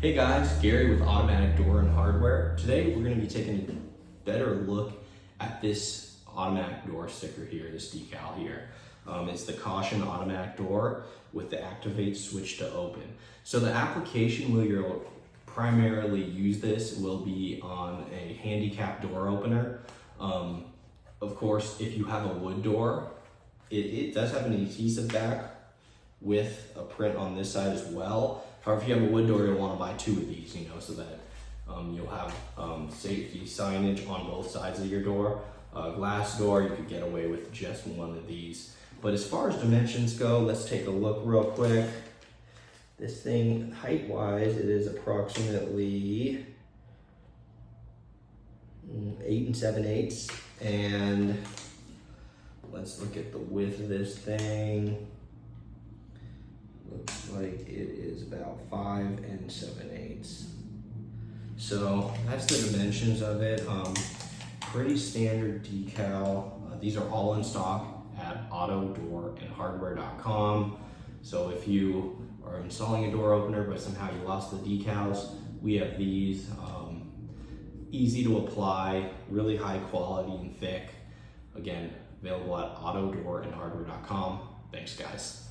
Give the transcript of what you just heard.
Hey guys, Gary with Automatic Door and Hardware. Today we're going to be taking a better look at this automatic door sticker here, this decal here. It's the Caution Automatic Door with the Activate switch to open. So the application where you'll primarily use this will be on a handicap door opener. Of course, if you have a wood door, it does have an adhesive back with a print on this side as well. However, if you have a wood door, you'll want to buy two of these, so that you'll have safety signage on both sides of your door. Glass door, you could get away with just one of these. But as far as dimensions go, let's take a look real quick. This thing, height-wise, it is approximately 8 7/8. And let's look at the width of this thing. Looks like it is about 5 7/8. So that's the dimensions of it. Pretty standard decal. These are all in stock at autodoorandhardware.com. So if you are installing a door opener but somehow you lost the decals, we have these. Easy to apply, really high quality and thick. Again, available at autodoorandhardware.com. Thanks guys.